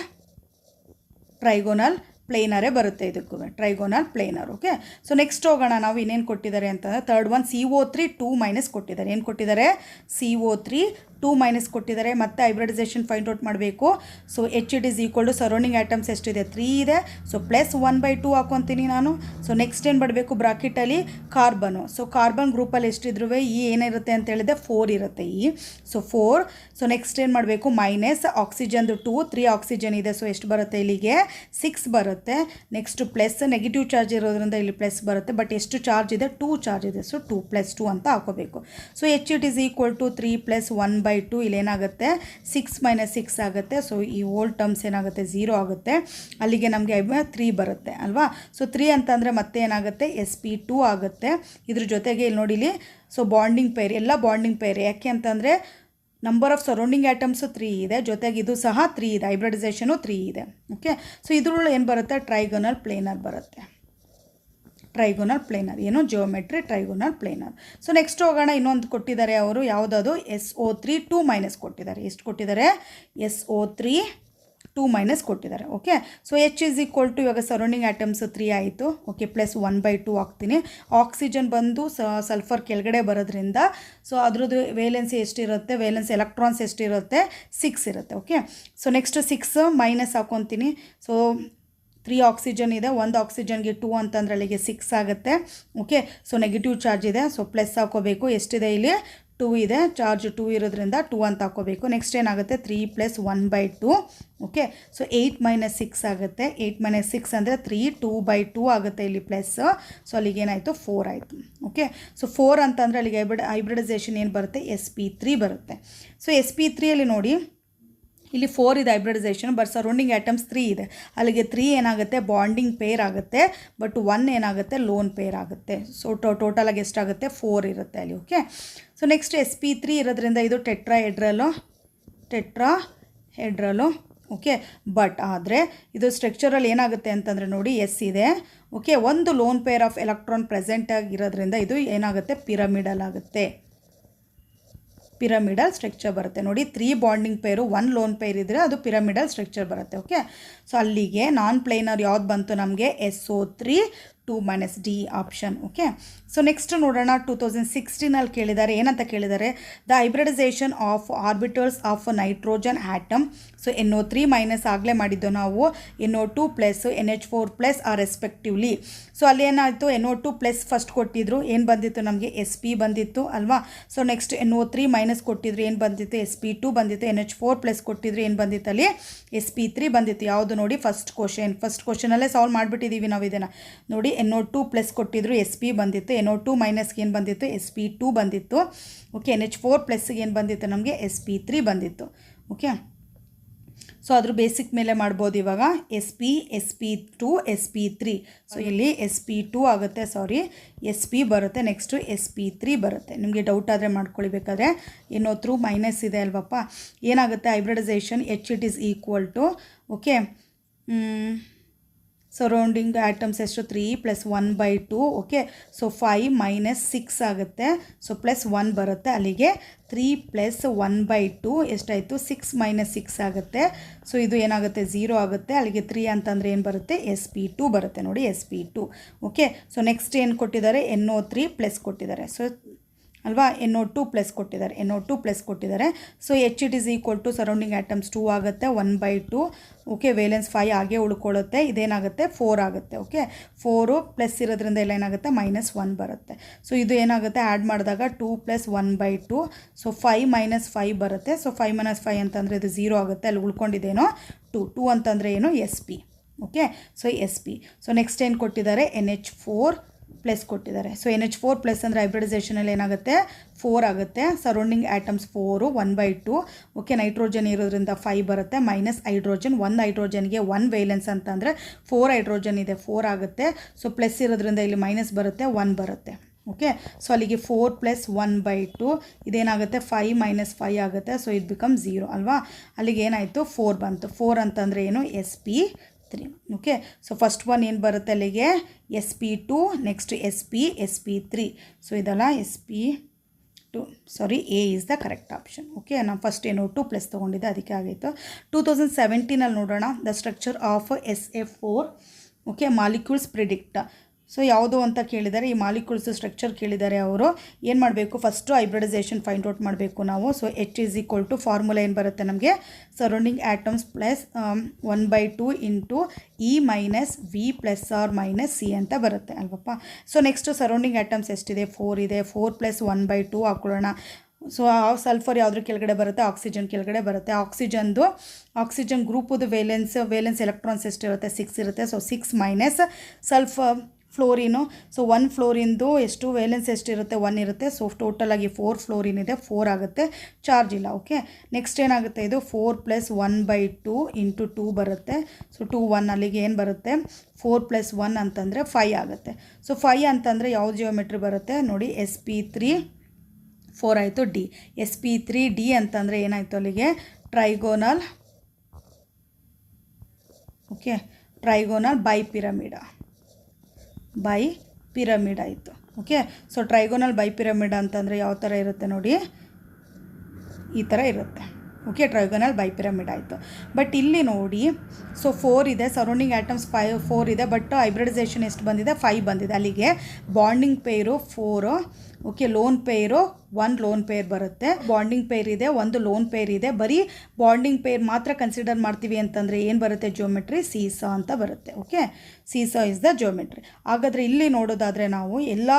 ಪ್ಲೇನರೇ ಬರುತ್ತೆ. ಇದಕ್ಕೂ trigonal planar. Okay. So next ಹೋಗೋಣ ನಾವು. ಇನ್ನೇನು ಕೊಟ್ಟಿದ್ದಾರೆ ಅಂತಂದರೆ ಥರ್ಡ್ ಒನ್ CO3 2 ಮೈನಸ್ ಕೊಟ್ಟಿದ್ದಾರೆ. ಏನು ಕೊಟ್ಟಿದ್ದಾರೆ? CO3 2 ಮೈನಸ್ ಕೊಟ್ಟಿದ್ದಾರೆ. ಮತ್ತೆ ಹೈಬ್ರಿಡೈಸೇಷನ್ ಫೈಂಡ್ ಔಟ್ ಮಾಡಬೇಕು. So H it is equal to surrounding atoms ಎಷ್ಟಿದೆ? 3 ಇದೆ. ಸೊ ಪ್ಲಸ್ 1/2 ಹಾಕೊತೀನಿ ನಾನು. ಸೊ ನೆಕ್ಸ್ಟ್ ಏನು ಮಾಡಬೇಕು? ಬ್ರಾಕೆಟಲ್ಲಿ ಕಾರ್ಬನು. ಸೊ ಕಾರ್ಬನ್ ಗ್ರೂಪಲ್ಲಿ ಎಷ್ಟಿದ್ರು ಏನಿರುತ್ತೆ ಅಂತ ಹೇಳಿದೆ? 4 ಇರುತ್ತೆ. ಸೊ 4. ಸೊ ನೆಕ್ಸ್ಟ್ ಏನು ಮಾಡಬೇಕು? ಮೈನಸ್ ಆಕ್ಸಿಜನ್ದು 2. 3 ಆಕ್ಸಿಜನ್ ಇದೆ. ಸೊ ಎಷ್ಟು ಬರುತ್ತೆ? ಇಲ್ಲಿಗೆ 6 ಬರುತ್ತೆ. ನೆಕ್ಸ್ಟ್ ಪ್ಲಸ್ ನೆಗೆಟಿವ್ ಚಾರ್ಜ್ ಇರೋದ್ರಿಂದ ಇಲ್ಲಿ ಪ್ಲಸ್ ಬರುತ್ತೆ. ಬಟ್ ಎಷ್ಟು ಚಾರ್ಜ್ ಇದೆ? 2 ಚಾರ್ಜ್ ಇದೆ. ಸೊ 2 + 2 ಅಂತ ಹಾಕೋಬೇಕು. So H it is equal to 3 + 1/2. ಇಲ್ಲೇನಾಗುತ್ತೆ? 6 - 6 ಆಗುತ್ತೆ. ಸೊ ಈ ಓಲ್ಡ್ ಟರ್ಮ್ಸ್ ಏನಾಗುತ್ತೆ? 0 ಆಗುತ್ತೆ. ಅಲ್ಲಿಗೆ ನಮಗೆ 3 ಬರುತ್ತೆ ಅಲ್ವಾ? ಸೊ 3 ಅಂತಂದರೆ ಮತ್ತೆ ಏನಾಗುತ್ತೆ? SP2 ಆಗುತ್ತೆ. ಇದ್ರ ಜೊತೆಗೆ ಇಲ್ಲಿ ನೋಡಿ ಇಲ್ಲಿ ಸೊ ಬಾಂಡಿಂಗ್ ಪೇರ್, ಎಲ್ಲ ಬಾಂಡಿಂಗ್ ಪೇರ್. ಯಾಕೆ ಅಂತಂದರೆ ನಂಬರ್ ಆಫ್ ಸರೌಂಡಿಂಗ್ ಆಟಮ್ಸು 3 ಇದೆ. ಜೊತೆಗೆ ಇದು ಸಹ 3 ಇದೆ. ಹೈಬ್ರಿಡೈಸೇಷನು 3 ಇದೆ. ಓಕೆ. ಸೊ ಇದ್ರಲ್ಲಿ ಏನು ಬರುತ್ತೆ? ಟ್ರೈಗೋನಲ್ ಪ್ಲೇನರ್ ಬರುತ್ತೆ. ಟ್ರೈಗೋನಲ್ ಪ್ಲೇನರ್ ಏನು? Geometry trigonal planar. So next ಹೋಗೋಣ. ಇನ್ನೊಂದು ಕೊಟ್ಟಿದ್ದಾರೆ ಅವರು. ಯಾವುದದು? SO3 2 ಮೈನಸ್ ಕೊಟ್ಟಿದ್ದಾರೆ. ಎಷ್ಟು ಕೊಟ್ಟಿದ್ದಾರೆ? SO3 2 ಮೈನಸ್ ಕೊಟ್ಟಿದ್ದಾರೆ. Okay. So H is equal to ಇವಾಗ ಸರೌಂಡಿಂಗ್ ಆಟಮ್ಸ್ 3 ಆಯಿತು. ಓಕೆ. ಪ್ಲಸ್ 1/2 ಹಾಕ್ತೀನಿ. ಆಕ್ಸಿಜನ್ ಬಂದು ಸಲ್ಫರ್ ಕೆಳಗಡೆ ಬರೋದ್ರಿಂದ ಸೊ ಅದ್ರದ್ದು ವೇಲೆನ್ಸಿ ಎಷ್ಟಿರುತ್ತೆ? ವೇಲೆನ್ಸ್ ಎಲೆಕ್ಟ್ರಾನ್ಸ್ ಎಷ್ಟಿರುತ್ತೆ? 6 ಇರುತ್ತೆ. ಓಕೆ. ಸೊ ನೆಕ್ಸ್ಟ್ 6 ಮೈನಸ್ ಹಾಕ್ಕೊತೀನಿ. ಸೊ 3 ಆಕ್ಸಿಜನ್ ಇದೆ. 1 ಆಕ್ಸಿಜನ್ಗೆ 2 ಅಂತಂದರೆ ಅಲ್ಲಿಗೆ 6 ಆಗುತ್ತೆ. ಓಕೆ. ಸೊ ನೆಗೆಟಿವ್ ಚಾರ್ಜ್ ಇದೆ. ಸೊ ಪ್ಲಸ್ ಹಾಕೋಬೇಕು. ಎಷ್ಟಿದೆ ಇಲ್ಲಿ? 2 ಇದೆ. ಚಾರ್ಜ್ 2 ಇರೋದ್ರಿಂದ 2 ಅಂತ ಹಾಕೋಬೇಕು. ನೆಕ್ಸ್ಟ್ ಏನಾಗುತ್ತೆ? 3 + 1/2. ಓಕೆ. ಸೊ 8 - 6 ಆಗುತ್ತೆ. 8 - 6 ಅಂದರೆ 3 2/2 ಆಗುತ್ತೆ ಇಲ್ಲಿ ಪ್ಲಸ್. ಸೊ ಅಲ್ಲಿಗೆ ಏನಾಯಿತು? 4 ಆಯಿತು. ಓಕೆ. ಸೊ 4 ಅಂತಂದರೆ ಅಲ್ಲಿಗೆ ಹೈಬ್ರಿಡೈಸೇಷನ್ ಏನು ಬರುತ್ತೆ? SP3 ಬರುತ್ತೆ. ಸೊ SP3ಯಲ್ಲಿ ನೋಡಿ ಇಲ್ಲಿ 4 ಇದೆ ಹೈಬ್ರಿಡೈಸೇಷನ್. ಬಟ್ ಸರೌಂಡಿಂಗ್ ಆಟಮ್ಸ್ 3 ಇದೆ. ಅಲ್ಲಿಗೆ 3 ಏನಾಗುತ್ತೆ? ಬಾಂಡಿಂಗ್ ಪೇರ್ ಆಗುತ್ತೆ. ಬಟ್ 1 ಏನಾಗುತ್ತೆ? ಲೋನ್ ಪೇರ್ ಆಗುತ್ತೆ. ಸೊ ಟೋಟಲಾಗಿ ಎಷ್ಟಾಗುತ್ತೆ? 4 ಇರುತ್ತೆ ಅಲ್ಲಿ. ಓಕೆ. ಸೊ ನೆಕ್ಸ್ಟ್ SP3 ಇರೋದ್ರಿಂದ ಇದು ಟೆಟ್ರಾಹೆಡ್ರಲು. ಓಕೆ. ಬಟ್ ಆದರೆ ಇದು ಸ್ಟ್ರಕ್ಚರಲ್ಲಿ ಏನಾಗುತ್ತೆ ಅಂತಂದರೆ ನೋಡಿ S ಇದೆ. ಓಕೆ. ಒಂದು loan pair of electron present ಆಗಿರೋದ್ರಿಂದ ಇದು ಏನಾಗುತ್ತೆ? ಪಿರಮಿಡಲ್ ಆಗುತ್ತೆ. ಪಿರಮಿಡಲ್ ಸ್ಟ್ರಕ್ಚರ್ ಬರುತ್ತೆ. ನೋಡಿ 3 ಬಾಂಡಿಂಗ್ ಪೇರು 1 ಲೋನ್ ಪೇರ್ ಇದ್ದರೆ ಅದು ಪಿರಮಿಡಲ್ ಸ್ಟ್ರಕ್ಚರ್ ಬರುತ್ತೆ. ಓಕೆ, ಸೊ ಅಲ್ಲಿಗೆ ನಾನ್ ಪ್ಲೇನರ್ ಯಾವ್ದು ಬಂತು ನಮಗೆ SO3 2 - D option. Okay, so next ನೋಡೋಣ. 2016 ಕೇಳಿದ್ದಾರೆ. ಏನಂತ ಕೇಳಿದ್ದಾರೆ? The hybridisation of orbitals of nitrogen atom. So NO3- ಆಗಲೇ ಮಾಡಿದ್ದು ನಾವು, NO2+ NH4+ R respectively. So ಅಲ್ಲಿ ಏನಾಯಿತು, NO2+ ಫಸ್ಟ್ ಕೊಟ್ಟಿದ್ರು, ಏನು ಬಂದಿತ್ತು ನಮಗೆ SP ಬಂದಿತ್ತು ಅಲ್ವಾ. ಸೊ ನೆಕ್ಸ್ಟ್ NO3- ಕೊಟ್ಟಿದ್ರು, ಏನು ಬಂದಿತ್ತು SP2 ಬಂದಿತ್ತು. NH4+ ಕೊಟ್ಟಿದ್ರು, ಏನು ಬಂದಿತ್ತು ಅಲ್ಲಿ SP3 ಬಂದಿತ್ತು. ಯಾವುದು ನೋಡಿ ಫಸ್ಟ್ ಕ್ವಶನಲ್ಲೇ ಸಾಲ್ವ್ ಮಾಡಿಬಿಟ್ಟಿದ್ದೀವಿ ನಾವು ಇದನ್ನು. ನೋಡಿ NO2+ ಕೊಟ್ಟಿದ್ರು, SP ಬಂದಿತ್ತು. NO2- ಏನು ಬಂದಿತ್ತು SP2 ಬಂದಿತ್ತು. ಓಕೆ, NH4+ ಏನು ಬಂದಿತ್ತು ನಮಗೆ SP3 ಬಂದಿತ್ತು. ಓಕೆ, ಸೊ ಅದ್ರ ಬೇಸಿಕ್ ಮೇಲೆ ಮಾಡ್ಬೋದು ಇವಾಗ. SP2 SP3. ಸೊ ಇಲ್ಲಿ SP2 ಆಗುತ್ತೆ, SP ಬರುತ್ತೆ, ನೆಕ್ಸ್ಟು SP3 ಬರುತ್ತೆ. ನಿಮಗೆ ಡೌಟ್ ಆದರೆ ಮಾಡ್ಕೊಳ್ಳಿ ಬೇಕಾದರೆ. NO3- ಇದೆ ಅಲ್ವಪ್ಪ, ಏನಾಗುತ್ತೆ hybridisation H it is equal to okay surrounding atoms ಎಷ್ಟು 3 + 1/2. ಓಕೆ, ಸೊ 5 - 6 ಆಗುತ್ತೆ. ಸೊ +1 ಬರುತ್ತೆ. ಅಲ್ಲಿಗೆ 3 + 1/2 ಎಷ್ಟಾಯಿತು 6 - 6 ಆಗುತ್ತೆ. ಸೊ ಇದು ಏನಾಗುತ್ತೆ 0 ಆಗುತ್ತೆ. ಅಲ್ಲಿಗೆ 3 ಅಂತಂದರೆ ಏನು ಬರುತ್ತೆ SP2 ಬರುತ್ತೆ. ನೋಡಿ SP2. ಓಕೆ, ಸೊ ನೆಕ್ಸ್ಟ್ ಏನು ಕೊಟ್ಟಿದ್ದಾರೆ NO3+ ಕೊಟ್ಟಿದ್ದಾರೆ. ಸೊ ಅಲ್ವಾ, NO2+ ಕೊಟ್ಟಿದ್ದಾರೆ, NO2+ ಕೊಟ್ಟಿದ್ದಾರೆ. So H it is equal to surrounding atoms 2 ಆಗುತ್ತೆ, 1/2. ಓಕೆ, ವೇಲೆನ್ಸ್ 5 ಹಾಗೆ ಉಳ್ಕೊಳ್ಳುತ್ತೆ. ಇದೇನಾಗುತ್ತೆ 4 ಆಗುತ್ತೆ. ಓಕೆ, 4 ಪ್ಲಸ್ ಇರೋದ್ರಿಂದ ಎಲ್ಲ ಏನಾಗುತ್ತೆ -1 ಬರುತ್ತೆ. ಸೊ ಇದು ಏನಾಗುತ್ತೆ ಆ್ಯಡ್ ಮಾಡಿದಾಗ 2 + 1/2. ಸೊ 5 - 5 ಬರುತ್ತೆ. ಸೊ 5 - 5 ಅಂತಂದರೆ ಇದು 0 ಆಗುತ್ತೆ. ಅಲ್ಲಿ ಉಳ್ಕೊಂಡಿದ್ದೇನೋ 2 ಅಂತಂದರೆ ಏನು SP. Okay, so SP. So next ಏನು ಕೊಟ್ಟಿದ್ದಾರೆ NH4+ ಕೊಟ್ಟಿದ್ದಾರೆ. ಸೊ NH4+ ಅಂದರೆ ಹೈಬ್ರಿಡೈಸೇಷನಲ್ಲಿ ಏನಾಗುತ್ತೆ 4 ಆಗುತ್ತೆ. Surrounding atoms 4 1/2. ಓಕೆ, ನೈಟ್ರೋಜನ್ ಇರೋದ್ರಿಂದ 5 ಬರುತ್ತೆ, ಮೈನಸ್ ಹೈಡ್ರೋಜನ್. 1 ಹೈಡ್ರೋಜನ್ಗೆ 1 ವೇಲೆನ್ಸ್ ಅಂತ ಅಂದರೆ 4 ಹೈಡ್ರೋಜನ್ ಇದೆ, 4 ಆಗುತ್ತೆ. ಸೊ ಪ್ಲಸ್ ಇರೋದ್ರಿಂದ ಇಲ್ಲಿ ಮೈನಸ್ ಬರುತ್ತೆ, 1 ಬರುತ್ತೆ. ಓಕೆ, ಸೊ ಅಲ್ಲಿಗೆ 4 + 1/2 ಇದೇನಾಗುತ್ತೆ 5 - 5 ಆಗುತ್ತೆ. ಸೊ ಇದು ಬಿಕಮ್ 0 ಅಲ್ವಾ. ಅಲ್ಲಿಗೆ ಏನಾಯಿತು 4 ಬಂತು. 4 ಅಂತಂದರೆ ಏನು SP3. Okay, so first one ಏನು ಬರುತ್ತೆ ಅಲ್ಲಿಗೆ SP2, ನೆಕ್ಸ್ಟ್ SP3. ಸೊ ಇದಲ್ಲ SP2 A is the correct option. Okay, ನಾನು ಫಸ್ಟ್ NO2+ ತೊಗೊಂಡಿದ್ದೆ, ಅದಕ್ಕೆ ಆಗಿತ್ತು. 2017 ನೋಡೋಣ. The structure of SF4 okay molecules predict. So ಯಾವುದು ಅಂತ ಕೇಳಿದ್ದಾರೆ, ಈ ಮಾಲಿಕ್ಯೂಲ್ಸ್ ಸ್ಟ್ರಕ್ಚರ್ ಕೇಳಿದ್ದಾರೆ. ಅವರು ಏನು ಮಾಡಬೇಕು ಫಸ್ಟು ಹೈಬ್ರಿಡೈಸೇಷನ್ ಫೈಂಡ್ ಔಟ್ ಮಾಡಬೇಕು ನಾವು. So H is equal to formula ಏನು ಬರುತ್ತೆ ನಮಗೆ surrounding atoms plus 1/2 into E - V + C ಅಂತ ಬರುತ್ತೆ ಅಲ್ವಪ್ಪ. ಸೊ ನೆಕ್ಸ್ಟು ಸರೌಂಡಿಂಗ್ ಆಟಮ್ಸ್ ಎಷ್ಟಿದೆ 4 ಇದೆ. 4 + 1/2 ಹಾಕೊಳ್ಳೋಣ. ಸೊ ಸಲ್ಫರ್ ಯಾವುದ್ರ ಕೆಳಗಡೆ ಬರುತ್ತೆ ಆಕ್ಸಿಜನ್ ಕೆಳಗಡೆ ಬರುತ್ತೆ. ಆಕ್ಸಿಜನ್ ಗ್ರೂಪದು ವೇಲೆನ್ಸ್ ಎಲೆಕ್ಟ್ರಾನ್ಸ್ ಎಷ್ಟಿರುತ್ತೆ 6 ಇರುತ್ತೆ. So 6 - sulphur fluorine. ಸೊ 1 ಫ್ಲೋರಿಂದು ಎಷ್ಟು ವೇಲೆನ್ಸ್ ಎಷ್ಟಿರುತ್ತೆ 1 ಇರುತ್ತೆ. ಸೊ ಟೋಟಲಾಗಿ 4 ಫ್ಲೋರಿನ್ ಇದೆ, 4 ಆಗುತ್ತೆ, ಚಾರ್ಜ್ ಇಲ್ಲ. ಓಕೆ, ನೆಕ್ಸ್ಟ್ ಏನಾಗುತ್ತೆ ಇದು 4 + 1/2 ಇಂಟು 2 ಬರುತ್ತೆ. ಸೊ 2 1 ಅಲ್ಲಿಗೆ ಏನು ಬರುತ್ತೆ 4 + 1 ಅಂತಂದರೆ 5 ಆಗುತ್ತೆ. ಸೊ 5 ಅಂತಂದರೆ ಯಾವ ಜಿಯೋಮೆಟ್ರಿ ಬರುತ್ತೆ ನೋಡಿ SP3 4 ಆಯಿತು. D SP3D ಅಂತಂದರೆ ಏನಾಯಿತು ಅಲ್ಲಿಗೆ ಟ್ರೈಗೋನಲ್. ಓಕೆ, ಟ್ರೈಗೋನಲ್ ಬೈಪಿರಮಿಡ್ ಆಯಿತು. ಓಕೆ, ಸೊ ಟ್ರೈಗೋನಲ್ ಬೈಪಿರಮಿಡ್ ಅಂತಂದರೆ ಯಾವ ಥರ ಇರುತ್ತೆ ನೋಡಿ, ಈ ಥರ ಇರುತ್ತೆ. ಓಕೆ, ಟ್ರೈಗೋನಲ್ ಬೈಪಿರಮಿಡ್ ಆಯಿತು. ಬಟ್ ಇಲ್ಲಿ ನೋಡಿ ಸೊ 4 ಇದೆ, ಸರೌಂಡಿಂಗ್ ಆಟಮ್ಸ್ 4 ಇದೆ, ಬಟ್ ಹೈಬ್ರಿಡೈಸೇಷನ್ ಎಷ್ಟು ಬಂದಿದೆ 5 ಬಂದಿದೆ. ಅಲ್ಲಿಗೆ ಬಾಂಡಿಂಗ್ ಪೇರು 4. ಓಕೆ, ಲೋನ್ ಪೇರು 1 ಲೋನ್ ಪೇರ್ ಬರುತ್ತೆ. ಬಾಂಡಿಂಗ್ ಪೇರ್ ಇದೆ, 1 ಲೋನ್ ಪೇರ್ ಇದೆ. ಬರೀ ಬಾಂಡಿಂಗ್ ಪೇರ್ ಮಾತ್ರ ಕನ್ಸಿಡರ್ ಮಾಡ್ತೀವಿ ಅಂತಂದರೆ ಏನು ಬರುತ್ತೆ ಜಿಯೋಮೆಟ್ರಿ ಸೀಸಾ ಅಂತ ಬರುತ್ತೆ. Okay, seesaw is the geometry. ಹಾಗಾದರೆ ಇಲ್ಲಿ ನೋಡೋದಾದರೆ ನಾವು ಎಲ್ಲ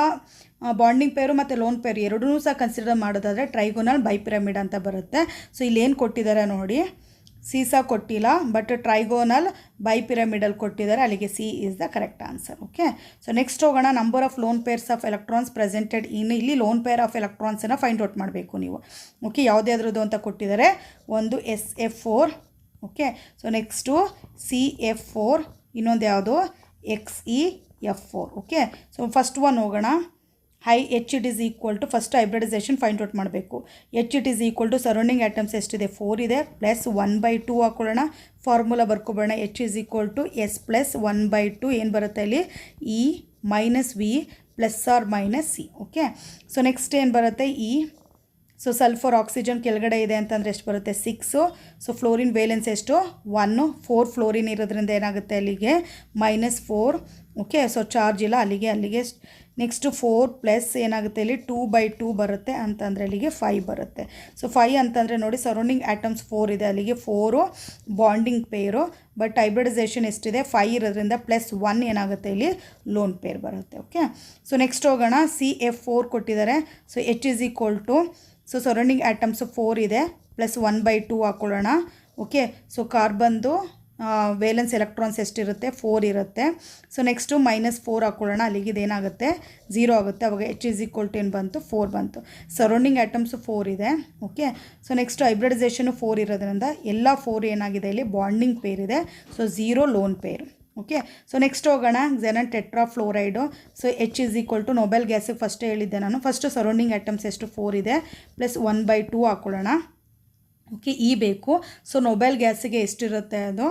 ಬಾಂಡಿಂಗ್ ಪೇರು ಮತ್ತು ಲೋನ್ ಪೇರ್ ಎರಡೂ ಸಹ ಕನ್ಸಿಡರ್ ಮಾಡೋದಾದರೆ ಟ್ರೈಗೋನಲ್ ಬೈಪಿರಮಿಡ್ ಅಂತ ಬರುತ್ತೆ. ಸೊ ಇಲ್ಲಿ ಏನು ಕೊಟ್ಟಿದ್ದಾರೆ ನೋಡಿ, ಸೀಸಾ ಕೊಟ್ಟಿಲ್ಲ, ಬಟ್ ಟ್ರೈಗೋನಲ್ ಬೈಪಿರಮಿಡಲ್ ಕೊಟ್ಟಿದ್ದಾರೆ. ಅಲ್ಲಿಗೆ C is the correct answer. Okay, so next ಹೋಗೋಣ. Number of lone pairs of electrons presented ಇಲ್ಲಿ ಲೋನ್ ಪೇರ್ ಆಫ್ ಎಲೆಕ್ಟ್ರಾನ್ಸನ್ನು ಫೈಂಡ್ ಔಟ್ ಮಾಡಬೇಕು ನೀವು. ಓಕೆ, ಯಾವುದ್ಯಾವ್ದು ಅಂತ ಕೊಟ್ಟಿದ್ದಾರೆ. ಒಂದು SF4. Okay, so next CF4, ಇನ್ನೊಂದು ಯಾವುದು XeF4. Okay, so first one ಹೋಗೋಣ. H it is equal to first hybridisation find out ಮಾಡಬೇಕು. H it is equal to surrounding atoms ಎಷ್ಟಿದೆ 4 ಇದೆ, ಪ್ಲಸ್ 1/2 ಹಾಕೊಳ್ಳೋಣ. ಫಾರ್ಮುಲಾ ಬರ್ಕೊಬೇಡ. H is equal to S + 1/2 ಏನು ಬರುತ್ತೆ ಇಲ್ಲಿ E - V +or - C. Okay, so next ಏನು ಬರುತ್ತೆ E ಸೊ ಸಲ್ಫರ್ ಆಕ್ಸಿಜನ್ ಕೆಳಗಡೆ ಇದೆ ಅಂತಂದರೆ ಎಷ್ಟು ಬರುತ್ತೆ 6. ಸೊ ಫ್ಲೋರಿನ್ ವೇಲೆನ್ಸ್ ಎಷ್ಟು 1, 4 ಫ್ಲೋರಿನ್ ಇರೋದ್ರಿಂದ ಏನಾಗುತ್ತೆ ಅಲ್ಲಿಗೆ -4. ಓಕೆ, ಸೊ ಚಾರ್ಜ್ ಇಲ್ಲ ಅಲ್ಲಿಗೆ ನೆಕ್ಸ್ಟ್ 4 ಪ್ಲಸ್ ಏನಾಗುತ್ತೆ ಇಲ್ಲಿ 2/2 ಬರುತ್ತೆ ಅಂತಂದರೆ ಅಲ್ಲಿಗೆ 5 ಬರುತ್ತೆ. ಸೊ 5 ಅಂತಂದರೆ ನೋಡಿ ಸರೌಂಡಿಂಗ್ ಆಟಮ್ಸ್ 4 ಇದೆ, ಅಲ್ಲಿಗೆ 4 ಬಾಂಡಿಂಗ್ ಪೇರು. ಬಟ್ ಹೈಬ್ರಿಡೈಸೇಷನ್ ಎಷ್ಟಿದೆ 5 ಇರೋದ್ರಿಂದ +1 ಏನಾಗುತ್ತೆ ಇಲ್ಲಿ ಲೋನ್ ಪೇರ್ ಬರುತ್ತೆ. ಓಕೆ, ಸೊ ನೆಕ್ಸ್ಟ್ ಹೋಗೋಣ. CF4 ಕೊಟ್ಟಿದ್ದಾರೆ. So H so surrounding atoms 4 ಇದೆ, +1/2 ಹಾಕೊಳ್ಳೋಣ. ಓಕೆ, ಸೊ ಕಾರ್ಬನ್ದು ವೇಲೆನ್ಸ್ ಎಲೆಕ್ಟ್ರಾನ್ಸ್ ಎಷ್ಟಿರುತ್ತೆ 4 ಇರುತ್ತೆ. ಸೊ ನೆಕ್ಸ್ಟು -4 ಹಾಕೊಳ್ಳೋಣ, ಅಲ್ಲಿಗೆ ಇದೇನಾಗುತ್ತೆ 0 ಆಗುತ್ತೆ. ಅವಾಗ H ಏನು ಬಂತು 4 ಬಂತು. ಸರೌಂಡಿಂಗ್ ಆಟಮ್ಸು 4 ಇದೆ. ಓಕೆ, ಸೊ ನೆಕ್ಸ್ಟ್ ಹೈಬ್ರಿಡೈಸೇಷನು 4 ಇರೋದ್ರಿಂದ ಎಲ್ಲ 4 ಏನಾಗಿದೆ ಇಲ್ಲಿ ಬಾಂಡಿಂಗ್ ಪೇರ್ ಇದೆ. So 0 lone pair. Okay, so next ಹೋಗೋಣ. xenon ಟೆಟ್ರಾಫ್ಲೋರೈಡು. ಸೊ H ನೋಬೆಲ್ ಗ್ಯಾಸಿಗೆ ಫಸ್ಟೇ ಹೇಳಿದ್ದೆ ನಾನು. ಫಸ್ಟು ಸರೌಂಡಿಂಗ್ ಆಟಮ್ಸ್ ಎಷ್ಟು 4 ಇದೆ, +1/2 ಹಾಕೊಳ್ಳೋಣ. ಓಕೆ, ಬೇಕು. ಸೊ ನೋಬೆಲ್ ಗ್ಯಾಸಿಗೆ ಎಷ್ಟಿರುತ್ತೆ ಅದು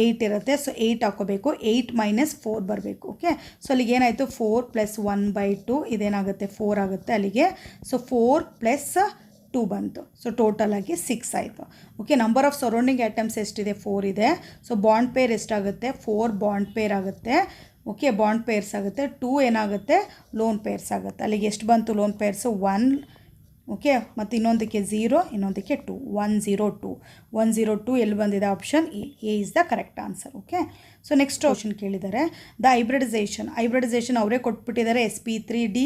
8 ಇರುತ್ತೆ. ಸೊ 8 ಹಾಕೋಬೇಕು. 8 - 4 ಬರಬೇಕು. ಓಕೆ, ಸೊ ಅಲ್ಲಿಗೆ ಏನಾಯಿತು 4 + 1/2 ಇದೇನಾಗುತ್ತೆ 4 ಆಗುತ್ತೆ ಅಲ್ಲಿಗೆ. ಸೊ 4 + 2 ಬಂತು. ಸೊ ಟೋಟಲ್ ಆಗಿ 6 ಆಯಿತು. Okay, number of surrounding atoms ಎಷ್ಟಿದೆ 4 ಇದೆ. ಸೊ ಬಾಂಡ್ ಪೇರ್ ಎಷ್ಟಾಗುತ್ತೆ 4 ಬಾಂಡ್ ಪೇರ್ ಆಗುತ್ತೆ. ಓಕೆ, ಬಾಂಡ್ ಪೇರ್ಸ್ ಆಗುತ್ತೆ. 2 ಏನಾಗುತ್ತೆ ಲೋನ್ ಪೇರ್ಸ್ ಆಗುತ್ತೆ. ಅಲ್ಲಿಗೆ ಎಷ್ಟು ಬಂತು ಲೋನ್ ಪೇರ್ಸು 1. ಓಕೆ, ಮತ್ತು ಇನ್ನೊಂದಕ್ಕೆ 0, ಇನ್ನೊಂದಕ್ಕೆ 2, 102 ಎಲ್ಲಿ ಬಂದಿದೆ option A is the correct answer. Okay, so next option ಕೇಳಿದ್ದಾರೆ. ದ ಹೈಬ್ರಿಡೈಸೇಷನ್ ಅವರೇ ಕೊಟ್ಬಿಟ್ಟಿದ್ದಾರೆ. sp3d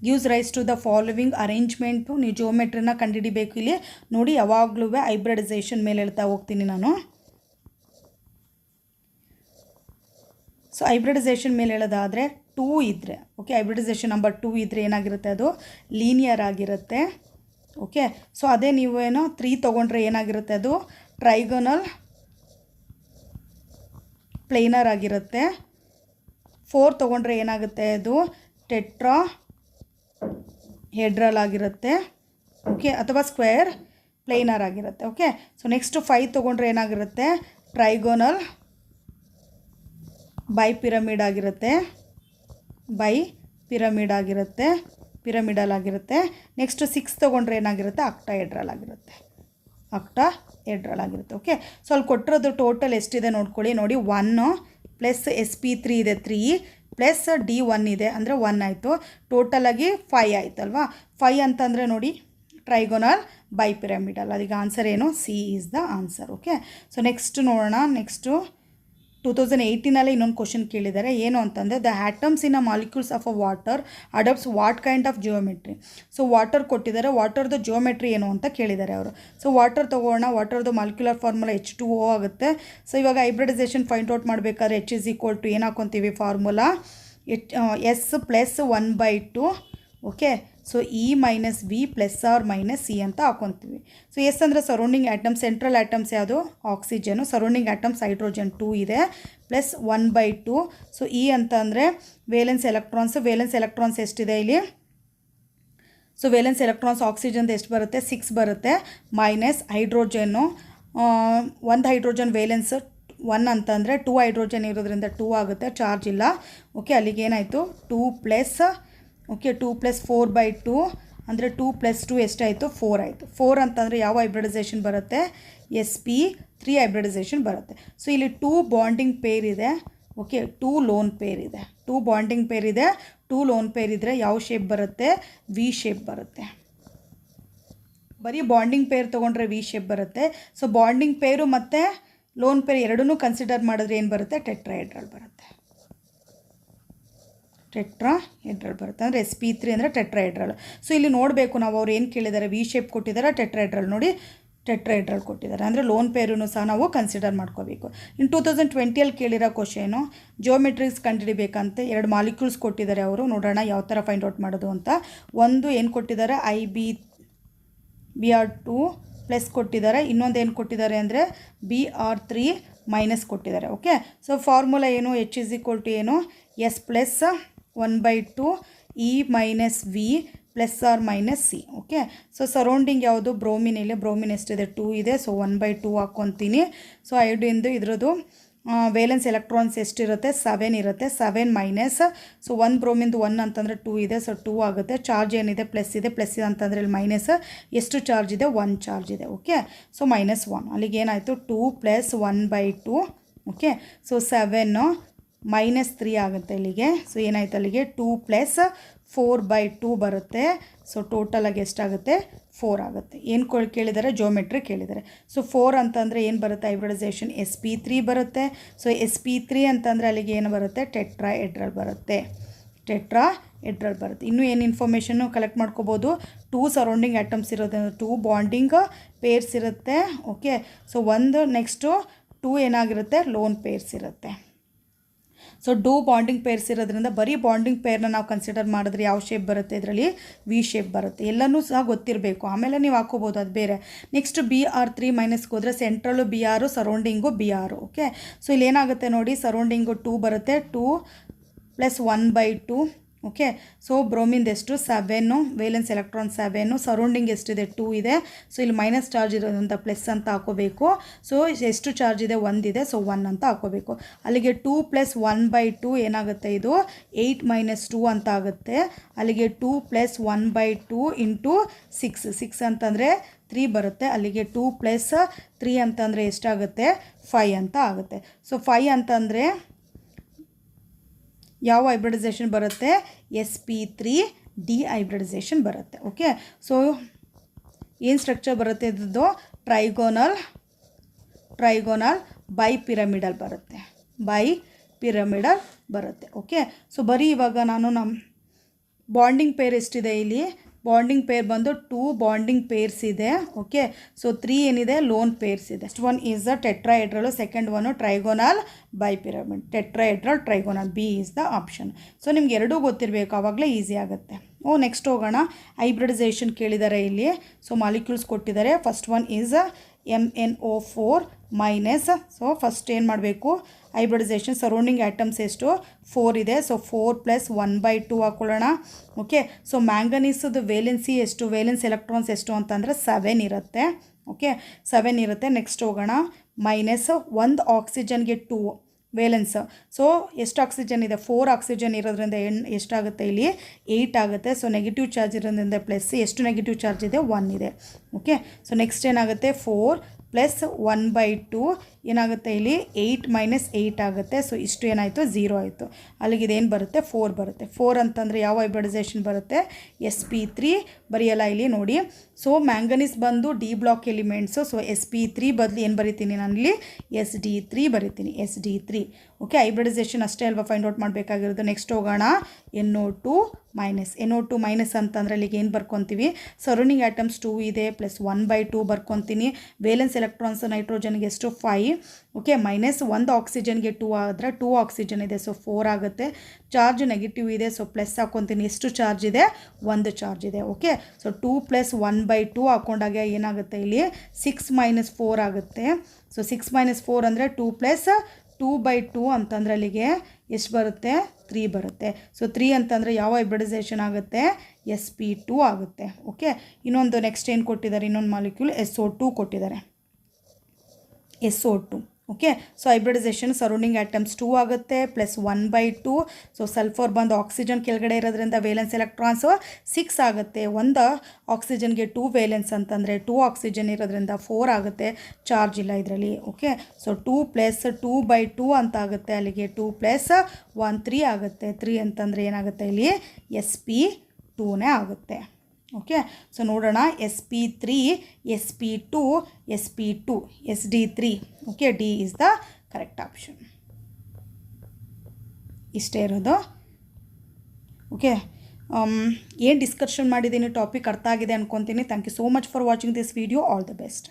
gives rise to the following arrangement. ನೀವು ಜಿಯೋಮೆಟ್ರಿನ ಕಂಡುಹಿಡಿಬೇಕು ಇಲ್ಲಿ ನೋಡಿ. ಯಾವಾಗಲೂ ಹೈಬ್ರಿಡೈಸೇಷನ್ ಮೇಲೆ ಹೇಳ್ತಾ ಹೋಗ್ತೀನಿ ನಾನು. ಸೊ ಹೈಬ್ರಿಡೈಸೇಷನ್ ಮೇಲೆ ಹೇಳೋದಾದರೆ 2 ಇದ್ದರೆ, ಓಕೆ, ಹೈಬ್ರಿಡೈಸೇಷನ್ ನಂಬರ್ 2 ಇದ್ದರೆ ಏನಾಗಿರುತ್ತೆ ಅದು ಲೀನಿಯರ್ ಆಗಿರುತ್ತೆ. ಓಕೆ, ಸೊ ಅದೇ ನೀವು ಏನೋ 3 ತೊಗೊಂಡ್ರೆ ಏನಾಗಿರುತ್ತೆ ಅದು ಟ್ರೈಗೋನಲ್ ಪ್ಲೇನರ್ ಆಗಿರುತ್ತೆ. 4 ತೊಗೊಂಡ್ರೆ ಏನಾಗುತ್ತೆ ಅದು ಟೆಟ್ರಾ ಹೆಡ್ರಲ್ ಆಗಿರುತ್ತೆ. ಓಕೆ, ಅಥವಾ ಸ್ಕ್ವೇರ್ ಪ್ಲೇನರ್ ಆಗಿರುತ್ತೆ. ಓಕೆ, ಸೊ ನೆಕ್ಸ್ಟ್ 5 ತೊಗೊಂಡ್ರೆ ಏನಾಗಿರುತ್ತೆ ಟ್ರೈಗೋನಲ್ ಪಿರಮಿಡಲ್ ಆಗಿರುತ್ತೆ. ನೆಕ್ಸ್ಟ್ 6 ತೊಗೊಂಡ್ರೆ ಏನಾಗಿರುತ್ತೆ ಅಕ್ಟಾಹೆಡ್ರಲ್ ಆಗಿರುತ್ತೆ. ಓಕೆ, ಸೊ ಅಲ್ಲಿ ಕೊಟ್ಟಿರೋದು ಟೋಟಲ್ ಎಷ್ಟಿದೆ ನೋಡ್ಕೊಳ್ಳಿ. ನೋಡಿ 1 + sp3 ಇದೆ 3 + d1 ಇದೆ ಅಂದರೆ 1 ಆಯಿತು. ಟೋಟಲಾಗಿ 5 ಆಯ್ತಲ್ವಾ. 5 ಅಂತಂದರೆ ನೋಡಿ ಟ್ರೈಗೋನಲ್ ಪಿರಮಿಡಲ್. ಅದಕ್ಕೆ ಆನ್ಸರ್ ಏನು C is the answer. Okay, so next ನೋಡೋಣ. ನೆಕ್ಸ್ಟು 2018 ಇನ್ನೊಂದು ಕ್ವಶನ್ ಕೇಳಿದ್ದಾರೆ. ಏನು ಅಂತಂದರೆ the atoms in a molecules of a water adopts what kind of geometry. So water ಕೊಟ್ಟಿದ್ದಾರೆ, ವಾಟರ್ದು ಜಿಯೋಮೆಟ್ರಿ ಏನು ಅಂತ ಕೇಳಿದ್ದಾರೆ ಅವರು. ಸೊ ವಾಟರ್ ತೊಗೋಣ. ವಾಟರ್ದು ಮಾಲಿಕ್ಯುಲರ್ ಫಾರ್ಮುಲಾ H2O ಆಗುತ್ತೆ. ಸೊ ಇವಾಗ ಹೈಬ್ರಿಡೈಸೇಷನ್ ಫೈಂಡ್ ಔಟ್ ಮಾಡಬೇಕಾದ್ರೆ H ಏನು ಹಾಕೊತೀವಿ formula S + 1/2. Okay, so E - V ± C ಅಂತ ಹಾಕೊತೀವಿ. ಸೊ ಎಸ್ ಅಂದರೆ ಸರೌಂಡಿಂಗ್ ಆಟಮ್, ಸೆಂಟ್ರಲ್ ಆಟಮ್ಸ್ ಯಾವುದು ಆಕ್ಸಿಜನು, ಸರೌಂಡಿಂಗ್ ಆಟಮ್ಸ್ ಹೈಡ್ರೋಜನ್ 2 ಇದೆ +1/2. ಸೊ E ಅಂತ ಅಂದರೆ ವೇಲೆನ್ಸ್ ಎಲೆಕ್ಟ್ರಾನ್ಸ್ ಎಷ್ಟಿದೆ ಇಲ್ಲಿ. ಸೊ ವೇಲೆನ್ಸ್ ಎಲೆಕ್ಟ್ರಾನ್ಸ್ ಆಕ್ಸಿಜನ್ದು ಎಷ್ಟು ಬರುತ್ತೆ 6 ಬರುತ್ತೆ. ಮೈನಸ್ ಹೈಡ್ರೋಜನ್ನು, ಒಂದು ಹೈಡ್ರೋಜನ್ ವೇಲೆನ್ಸ್ 1 ಅಂತಂದರೆ 2 ಹೈಡ್ರೋಜನ್ ಇರೋದ್ರಿಂದ 2 ಆಗುತ್ತೆ, ಚಾರ್ಜ್ ಇಲ್ಲ. ಓಕೆ, ಅಲ್ಲಿಗೆ ಏನಾಯಿತು 2 + 4/2 ಅಂದರೆ 2 + 2 ಎಷ್ಟಾಯಿತು 4 ಆಯಿತು. 4 ಅಂತಂದರೆ ಯಾವ ಹೈಬ್ರಿಡೈಸೇಷನ್ ಬರುತ್ತೆ sp3 ಹೈಬ್ರಿಡೈಸೇಷನ್ ಬರುತ್ತೆ. ಸೊ ಇಲ್ಲಿ 2 ಬಾಂಡಿಂಗ್ ಪೇರ್ ಇದೆ. ಓಕೆ, 2 ಲೋನ್ ಪೇರ್ ಇದೆ. 2 ಬಾಂಡಿಂಗ್ ಪೇರ್ ಇದೆ, 2 ಲೋನ್ ಪೇರ್ ಇದ್ದರೆ ಯಾವ ಶೇಪ್ ಬರುತ್ತೆ ವಿ ಶೇಪ್ ಬರುತ್ತೆ. ಬರೀ ಬಾಂಡಿಂಗ್ ಪೇರ್ ತೊಗೊಂಡ್ರೆ ವಿ ಶೇಪ್ ಬರುತ್ತೆ. ಸೊ ಬಾಂಡಿಂಗ್ ಪೇರು ಮತ್ತು ಲೋನ್ ಪೇರ್ ಎರಡನ್ನೂ ಕನ್ಸಿಡರ್ ಮಾಡಿದ್ರೆ ಏನು ಬರುತ್ತೆ ಟೆಟ್ರಾಹೆಡ್ರಲ್ ಬರುತ್ತೆ. ಅಂದರೆ sp3 ಅಂದರೆ ಟೆಟ್ರಾಹೆಡ್ರಲ್. ಸೊ ಇಲ್ಲಿ ನೋಡಬೇಕು ನಾವು ಅವ್ರು ಏನು ಕೇಳಿದ್ದಾರೆ, ವಿ ಶೇಪ್ ಕೊಟ್ಟಿದ್ದಾರೆ, ಟೆಟ್ರಾಹೆಡ್ರಲ್ ನೋಡಿ ಟೆಟ್ರಾಹೆಡ್ರಲ್ ಕೊಟ್ಟಿದ್ದಾರೆ ಅಂದರೆ ಲೋನ್ ಪೇರೂ ಸಹ ನಾವು ಕನ್ಸಿಡರ್ ಮಾಡ್ಕೋಬೇಕು. ಇನ್ನು 2020 ಕೇಳಿರೋ ಕ್ವಶನು ಜಿಯೋಮೆಟ್ರಿಕ್ಸ್ ಕಂಡುಹಿಡಿಬೇಕಂತೆ. 2 ಮಾಲಿಕ್ಯೂಲ್ಸ್ ಕೊಟ್ಟಿದ್ದಾರೆ ಅವರು. ನೋಡೋಣ ಯಾವ ಥರ ಫೈಂಡ್ ಔಟ್ ಮಾಡೋದು ಅಂತ. ಒಂದು ಏನು ಕೊಟ್ಟಿದ್ದಾರೆ Br2 ಪ್ಲಸ್ ಕೊಟ್ಟಿದ್ದಾರೆ, ಇನ್ನೊಂದು ಏನು ಕೊಟ್ಟಿದ್ದಾರೆ ಅಂದರೆ Br3 ಮೈನಸ್ ಕೊಟ್ಟಿದ್ದಾರೆ. ಓಕೆ, ಸೊ ಫಾರ್ಮುಲಾ ಏನು H ಏನು S + 1/2 E - V ± C. Okay, so surrounding ಯಾವುದು ಬ್ರೋಮಿನ್. ಇಲ್ಲಿ ಬ್ರೋಮಿನ್ ಎಷ್ಟಿದೆ 2 ಇದೆ. ಸೊ 1/2 ಹಾಕ್ಕೊತೀನಿ. ಸೊ ಐಡಿಂದು ಇದ್ರದ್ದು ವೇಲೆನ್ಸ್ ಎಲೆಕ್ಟ್ರಾನ್ಸ್ ಎಷ್ಟಿರುತ್ತೆ 7 ಇರುತ್ತೆ 7 ಮೈನಸ್ ಸೊ 1 ಬ್ರೋಮಿಂದು 1 ಅಂತಂದರೆ 2 ಇದೆ ಸೊ 2 ಆಗುತ್ತೆ ಚಾರ್ಜ್ ಏನಿದೆ ಪ್ಲಸ್ ಇದೆ ಪ್ಲಸ್ ಇದೆ ಅಂತಂದರೆ ಇಲ್ಲಿ ಮೈನಸ್ ಎಷ್ಟು ಚಾರ್ಜ್ ಇದೆ 1 ಚಾರ್ಜ್ ಇದೆ ಓಕೆ ಸೊ -1 ಅಲ್ಲಿಗೆ ಏನಾಯಿತು 2 + 1/2 ಓಕೆ ಸೊ 7 -3 ಆಗುತ್ತೆ ಇಲ್ಲಿಗೆ ಸೊ ಏನಾಯ್ತು ಅಲ್ಲಿಗೆ 2 + 4/2 ಬರುತ್ತೆ ಸೊ ಟೋಟಲಾಗಿ ಎಷ್ಟಾಗುತ್ತೆ 4 ಆಗುತ್ತೆ ಏನು ಕೇಳಿದ್ದಾರೆ ಜೋಮೆಟ್ರಿ ಕೇಳಿದ್ದಾರೆ ಸೊ 4 ಅಂತಂದರೆ ಏನು ಬರುತ್ತೆ ಹೈಬ್ರಿಡೈಸೇಷನ್ sp3 ಬರುತ್ತೆ ಸೊ sp3 ಅಂತಂದರೆ ಅಲ್ಲಿಗೆ ಏನು ಬರುತ್ತೆ ಟೆಟ್ರಾಹೆಡ್ರಲ್ ಬರುತ್ತೆ ಟೆಟ್ರಾಹೆಡ್ರಲ್ ಬರುತ್ತೆ ಇನ್ನೂ ಏನು ಇನ್ಫಾರ್ಮೇಷನ್ನು ಕಲೆಕ್ಟ್ ಮಾಡ್ಕೋಬೋದು 2 ಸರೌಂಡಿಂಗ್ ಆಟಮ್ಸ್ ಇರೋದ್ರಿಂದ 2 ಬಾಂಡಿಂಗ್ ಪೇರ್ಸ್ ಇರುತ್ತೆ ಓಕೆ ಸೊ ಒಂದು ನೆಕ್ಸ್ಟು 2 ಏನಾಗಿರುತ್ತೆ ಲೋನ್ ಪೇರ್ಸ್ ಇರುತ್ತೆ ಸೊ ಬಾಂಡಿಂಗ್ ಪೇರ್ಸ್ ಇರೋದ್ರಿಂದ ಬರೀ ಬಾಂಡಿಂಗ್ ಪೇರ್ನ ನಾವು ಕನ್ಸಿಡರ್ ಮಾಡಿದ್ರೆ ಯಾವ ಶೇಪ್ ಬರುತ್ತೆ ಇದರಲ್ಲಿ ವಿ ಶೇಪ್ ಬರುತ್ತೆ ಎಲ್ಲನೂ ಸಹ ಗೊತ್ತಿರಬೇಕು ಆಮೇಲೆ ನೀವು ಹಾಕೋಬೋದು ಅದು ಬೇರೆ ನೆಕ್ಸ್ಟ್ Br3 ಮೈನಸ್ಗೆ ಹೋದರೆ central Br surrounding Br okay so ಇಲ್ಲಿ ಏನಾಗುತ್ತೆ ನೋಡಿ ಸರೌಂಡಿಂಗು 2 ಬರುತ್ತೆ 2 + 1/2 ಓಕೆ ಸೊ ಬ್ರೋಮಿಂದ ಎಷ್ಟು 7 ವೇಲೆನ್ಸ್ ಎಲೆಕ್ಟ್ರಾನ್ 7 ಸರೌಂಡಿಂಗ್ ಎಷ್ಟಿದೆ 2 ಇದೆ ಸೊ ಇಲ್ಲಿ ಮೈನಸ್ ಚಾರ್ಜ್ ಇರೋದ್ರಿಂದ ಪ್ಲಸ್ ಅಂತ ಹಾಕೋಬೇಕು ಸೊ ಎಷ್ಟು ಚಾರ್ಜ್ ಇದೆ 1 ಇದೆ ಸೊ 1 ಅಂತ ಹಾಕೋಬೇಕು ಅಲ್ಲಿಗೆ 2 + 1/2 ಏನಾಗುತ್ತೆ ಇದು 8 - 2 ಅಂತ ಆಗುತ್ತೆ ಅಲ್ಲಿಗೆ 2 + 1/2 × 6 ಅಂತಂದರೆ 3 ಬರುತ್ತೆ ಅಲ್ಲಿಗೆ 2 + 3 ಅಂತಂದರೆ ಎಷ್ಟಾಗುತ್ತೆ 5 ಅಂತ ಆಗುತ್ತೆ ಸೊ 5 ಅಂತಂದರೆ ಯಾವ ಹೈಬ್ರಿಡೈಸೇಷನ್ ಬರುತ್ತೆ sp3 ಡಿಹೈಬ್ರಿಡೈಸೇಷನ್ ಬರುತ್ತೆ ಓಕೆ ಸೊ ಏನು ಸ್ಟ್ರಕ್ಚರ್ ಬರುತ್ತೆ ಇದ್ದು ಟ್ರೈಗೋನಲ್ ಬೈಪಿರಮಿಡಲ್ ಬರುತ್ತೆ ಓಕೆ ಸೊ ಬರೀ ಇವಾಗ ನಾನು ನಮ್ಮ ಬಾಂಡಿಂಗ್ ಪೇರ್ ಎಷ್ಟಿದೆ ಇಲ್ಲಿ ಬಾಂಡಿಂಗ್ ಪೇರ್ ಬಂದು 2 ಬಾಂಡಿಂಗ್ ಪೇರ್ಸ್ ಇದೆ ಓಕೆ ಸೊ 3 ಏನಿದೆ ಲೋನ್ ಪೇರ್ಸ್ ಇದೆ next one is the tetrahedral second one trigonal bipyramid tetrahedral trigonal B is the option so ನಿಮ್ಗೆ ಎರಡೂ ಗೊತ್ತಿರಬೇಕು ಆವಾಗಲೇ ಈಸಿ ಆಗುತ್ತೆ ನೆಕ್ಸ್ಟ್ ಹೋಗೋಣ ಹೈಬ್ರಿಡೈಸೇಷನ್ ಕೇಳಿದ್ದಾರೆ ಇಲ್ಲಿ ಸೊ ಮಾಲಿಕ್ಯೂಲ್ಸ್ ಕೊಟ್ಟಿದ್ದಾರೆ first one is MnO4 minus so first ಏನು ಮಾಡಬೇಕು ಹೈಬ್ರಿಡೈಸೇಷನ್ ಸರೌಂಡಿಂಗ್ ಆಟಮ್ಸ್ ಎಷ್ಟು 4 ಇದೆ ಸೊ 4 + 1/2 ಹಾಕೊಳ್ಳೋಣ ಓಕೆ ಸೊ ಮ್ಯಾಂಗನೀಸದು ವೇಲೆನ್ಸಿ ಎಷ್ಟು ವೇಲೆನ್ಸ್ ಎಲೆಕ್ಟ್ರಾನ್ಸ್ ಎಷ್ಟು ಅಂತಂದರೆ 7 ಇರುತ್ತೆ ಓಕೆ 7 ಇರುತ್ತೆ ನೆಕ್ಸ್ಟ್ ಹೋಗೋಣ ಮೈನಸ್ 1 ಆಕ್ಸಿಜನ್ಗೆ 2 ವೇಲೆನ್ಸ್ ಸೊ ಎಷ್ಟು ಆಕ್ಸಿಜನ್ ಇದೆ 4 ಆಕ್ಸಿಜನ್ ಇರೋದ್ರಿಂದ ಎಷ್ಟಾಗುತ್ತೆ ಇಲ್ಲಿ 8 ಆಗುತ್ತೆ ಸೊ ನೆಗೆಟಿವ್ ಚಾರ್ಜ್ ಇರೋದ್ರಿಂದ ಪ್ಲಸ್ ಎಷ್ಟು ನೆಗೆಟಿವ್ ಚಾರ್ಜ್ ಇದೆ 1 ಇದೆ ಓಕೆ ಸೊ ನೆಕ್ಸ್ಟ್ ಏನಾಗುತ್ತೆ 4 + 1/2 ಏನಾಗುತ್ತೆ ಇಲ್ಲಿ 8 - 8 ಆಗುತ್ತೆ ಸೊ ಇಷ್ಟು ಏನಾಯಿತು 0 ಆಯಿತು ಅಲ್ಲಿಗೆ ಇದೇನು ಬರುತ್ತೆ 4 ಬರುತ್ತೆ 4 ಅಂತಂದರೆ ಯಾವ ಹೈಬ್ರಿಡೈಸೇಷನ್ ಬರುತ್ತೆ sp3 ಬರೆಯಲ್ಲ ಇಲ್ಲಿ ನೋಡಿ ಸೊ ಮ್ಯಾಂಗನೀಸ್ ಬಂದು D block elements so sp3 ಬದಲು ಏನು ಬರಿತೀನಿ ನಾನಿಲ್ಲಿ sd3 ಬರಿತೀನಿ sd3 ಓಕೆ ಹೈಬ್ರಿಡೈಸೇಷನ್ ಅಷ್ಟೇ ಅಲ್ವಾ ಫೈಂಡ್ ಔಟ್ ಮಾಡಬೇಕಾಗಿರೋದು ನೆಕ್ಸ್ಟ್ ಹೋಗೋಣ NO2 ಮೈನಸ್ ಅಂತಂದರೆ ಅಲ್ಲಿಗೆ ಏನು ಬರ್ಕೊತೀವಿ ಸರೌಂಡಿಂಗ್ ಆಟಮ್ಸ್ 2 ಇದೆ ಪ್ಲಸ್ 1/2 ಬರ್ಕೊತೀನಿ ವೇಲೆನ್ಸ್ ಎಲೆಕ್ಟ್ರಾನ್ಸ್ ನೈಟ್ರೋಜನ್ಗೆ ಎಷ್ಟು 5 ಓಕೆ ಮೈನಸ್ 1 ಆಕ್ಸಿಜನ್ಗೆ 2 ಆದರೆ 2 ಆಕ್ಸಿಜನ್ ಇದೆ ಸೊ 4 ಆಗುತ್ತೆ ಚಾರ್ಜ್ ನೆಗೆಟಿವ್ ಇದೆ ಸೊ ಪ್ಲಸ್ ಹಾಕ್ಕೊತೀನಿ ಎಷ್ಟು ಚಾರ್ಜ್ ಇದೆ 1 ಚಾರ್ಜ್ ಇದೆ ಓಕೆ ಸೊ 2 + 1/2 ಹಾಕೊಂಡಾಗ ಏನಾಗುತ್ತೆ ಇಲ್ಲಿ 6 - 4 ಆಗುತ್ತೆ ಸೊ 6 - 4 ಅಂದರೆ 2 + 2/2 ಅಂತಂದರೆ ಅಲ್ಲಿಗೆ ಎಷ್ಟು ಬರುತ್ತೆ 3 ಬರುತ್ತೆ ಸೊ 3 ಅಂತಂದರೆ ಯಾವ ಹೈಬ್ರಿಡೈಸೇಷನ್ ಆಗುತ್ತೆ sp2 ಆಗುತ್ತೆ ಓಕೆ ಇನ್ನೊಂದು ನೆಕ್ಸ್ಟ್ ಏನು ಕೊಟ್ಟಿದ್ದಾರೆ ಇನ್ನೊಂದು ಮಾಲಿಕ್ಯೂಲ್ SO2 ಕೊಟ್ಟಿದ್ದಾರೆ SO2 okay so hybridisation surrounding atoms 2 ಆಗುತ್ತೆ ಪ್ಲಸ್ 1/2 ಸೊ ಸಲ್ಫರ್ ಬಂದು ಆಕ್ಸಿಜನ್ ಕೆಳಗಡೆ ಇರೋದ್ರಿಂದ ವೇಲೆನ್ಸ್ ಎಲೆಕ್ಟ್ರಾನ್ಸು 6 ಆಗುತ್ತೆ 1 ಆಕ್ಸಿಜನ್ಗೆ 2 ವೇಲೆನ್ಸ್ ಅಂತಂದರೆ 2 ಆಕ್ಸಿಜನ್ ಇರೋದ್ರಿಂದ 4 ಆಗುತ್ತೆ ಚಾರ್ಜ್ ಇಲ್ಲ ಇದರಲ್ಲಿ ಓಕೆ ಸೊ 2 + 2/2 ಅಂತ ಆಗುತ್ತೆ ಅಲ್ಲಿಗೆ 2 + 1 3 ಆಗುತ್ತೆ 3 ಅಂತಂದರೆ ಏನಾಗುತ್ತೆ ಇಲ್ಲಿ sp2ನೇ ಆಗುತ್ತೆ ಓಕೆ ಸೊ ನೋಡೋಣ sp3 sp2 sp2 sd3 okay D is the correct option ಇಷ್ಟೇ ಇರೋದು ಓಕೆ ಏನು ಡಿಸ್ಕಷನ್ ಮಾಡಿದ್ದೀನಿ ಟಾಪಿಕ್ ಅರ್ಥ ಆಗಿದೆ ಅಂದ್ಕೊತೀನಿ thank you so much for watching this video all the best